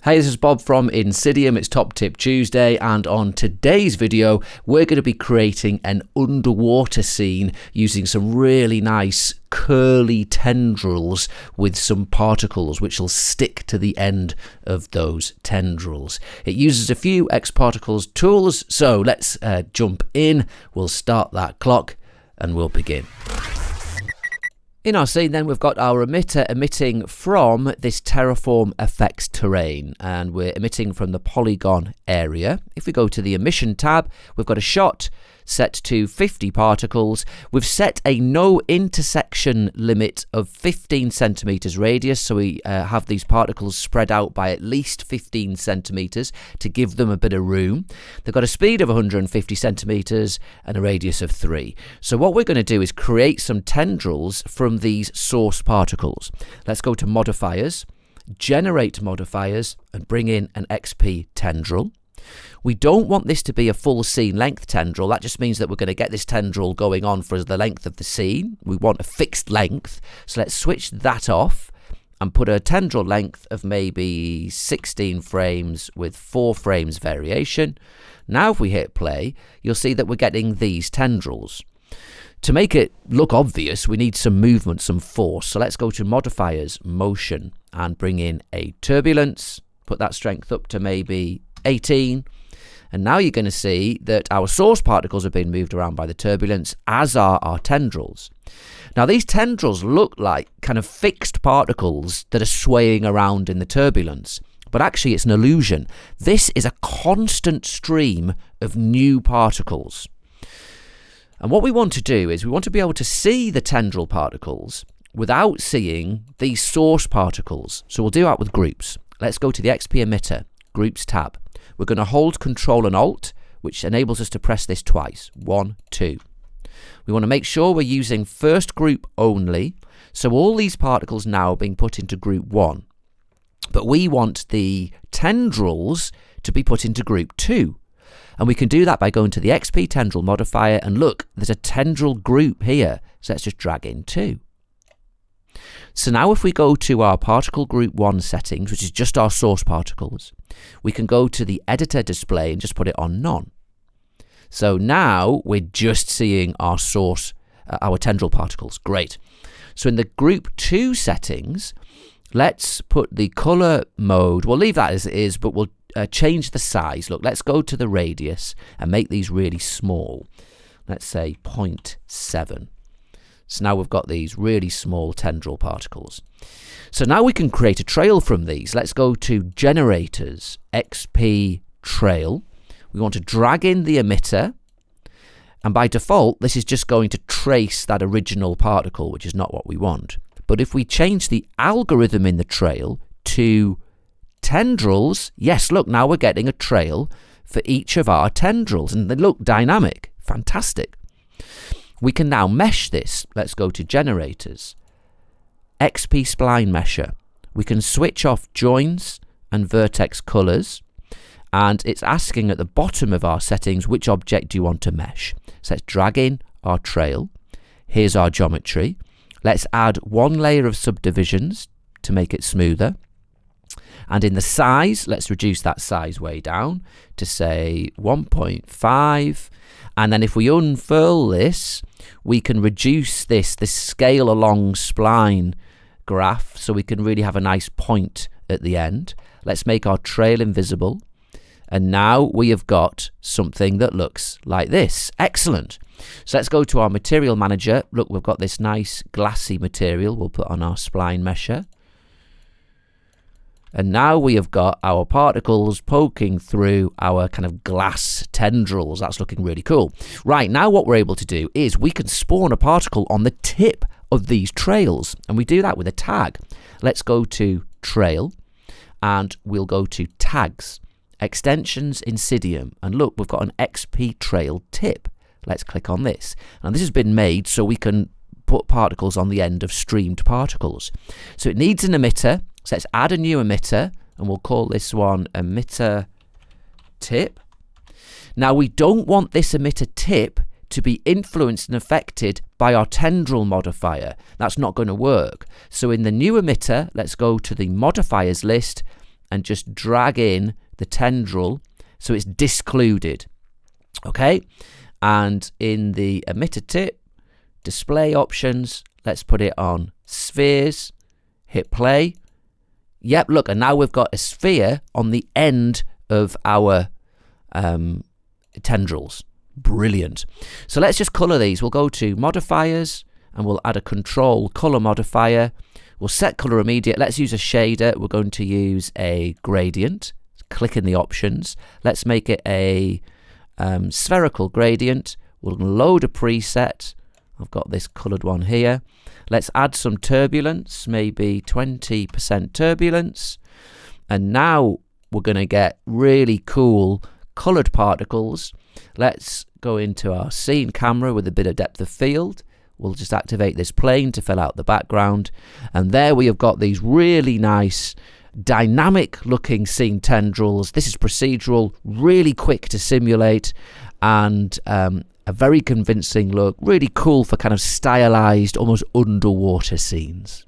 Hey, this is Bob from INSYDIUM. It's Top Tip Tuesday, and on today's video, we're going to be creating an underwater scene using some really nice curly tendrils with some particles which will stick to the end of those tendrils. It uses a few xpTraiL tools, so let's jump in. We'll start that clock and we'll begin. In our scene then, we've got our emitter emitting from this terraform effects terrain, and we're emitting from the polygon area. If we go to the emission tab, we've got a shot set to 50 particles. We've set a no intersection limit of 15 centimeters radius, so we have these particles spread out by at least 15 centimeters to give them a bit of room. They've got a speed of 150 centimeters and a radius of 3. So what we're going to do is create some tendrils from these source particles. Let's go to modifiers, generate modifiers, and bring in an xpTendril. We don't want this to be a full scene length tendril. That just means that we're going to get this tendril going on for the length of the scene. We want a fixed length. So let's switch that off and put a tendril length of maybe 16 frames with 4 frames variation. Now if we hit play, you'll see that we're getting these tendrils. To make it look obvious, we need some movement, some force. So let's go to modifiers, motion, and bring in a turbulence. Put that strength up to maybe 18, and now you're going to see that our source particles have been moved around by the turbulence, as are our tendrils. Now these tendrils look like kind of fixed particles that are swaying around in the turbulence, but actually it's an illusion. This is a constant stream of new particles, and what we want to do is we want to be able to see the tendril particles without seeing these source particles. So we'll do that with groups. Let's go to the XP emitter Groups tab. We're going to hold Control and Alt, which enables us to press this twice. 1, 2. We want to make sure we're using first group only, so all these particles now are being put into group 1. But we want the tendrils to be put into group 2. And we can do that by going to the xpTendril modifier, and look, there's a tendril group here. So let's just drag in 2. So now if we go to our particle group 1 settings, which is just our source particles, we can go to the editor display and just put it on none. So now we're just seeing our source, our tendril particles. Great. So in the group 2 settings, let's put the color mode, we'll leave that as it is, but we'll change the size. Look, let's go to the radius and make these really small. Let's say 0.7. So now we've got these really small tendril particles. So now we can create a trail from these. Let's go to Generators, xpTrail. We want to drag in the emitter, and by default this is just going to trace that original particle, which is not what we want. But if we change the algorithm in the trail to tendrils, yes, look, now we're getting a trail for each of our tendrils, and they look dynamic. Fantastic. We can now mesh this. Let's go to Generators, xpSplineMesher. We can switch off joins and vertex colors, and it's asking at the bottom of our settings which object do you want to mesh. So let's drag in our trail. Here's our geometry. Let's add 1 layer of subdivisions to make it smoother. And in the size, let's reduce that size way down to say 1.5. And then if we unfurl this, we can reduce this scale along spline graph, so we can really have a nice point at the end. Let's make our trail invisible. And now we have got something that looks like this. Excellent. So let's go to our material manager. Look, we've got this nice glassy material we'll put on our SplineMesher. And now we have got our particles poking through our kind of glass tendrils. That's looking really cool. Right, now what we're able to do is we can spawn a particle on the tip of these trails. And we do that with a tag. Let's go to Trail, and we'll go to Tags, Extensions, INSYDIUM. And look, we've got an xpTrailTip. Let's click on this. And this has been made so we can put particles on the end of streamed particles. So it needs an emitter. So let's add a new emitter, and we'll call this one emitter tip. Now we don't want this emitter tip to be influenced and affected by our tendril modifier. That's not going to work. So in the new emitter, let's go to the modifiers list and just drag in the tendril so it's discluded. Okay, and in the emitter tip, display options, let's put it on spheres, hit play. Yep, look, and now we've got a sphere on the end of our tendrils. Brilliant. So let's just color these. We'll go to modifiers and we'll add a control color modifier. We'll set color immediate. Let's use a shader. We're going to use a gradient. Click in the options. Let's make it a spherical gradient. We'll load a preset. I've got this colored one here. Let's add some turbulence, maybe 20% turbulence. And now we're going to get really cool colored particles. Let's go into our scene camera with a bit of depth of field. We'll just activate this plane to fill out the background. And there we have got these really nice dynamic looking scene tendrils. This is procedural, really quick to simulate, and a very convincing look, really cool for kind of stylized, almost underwater scenes.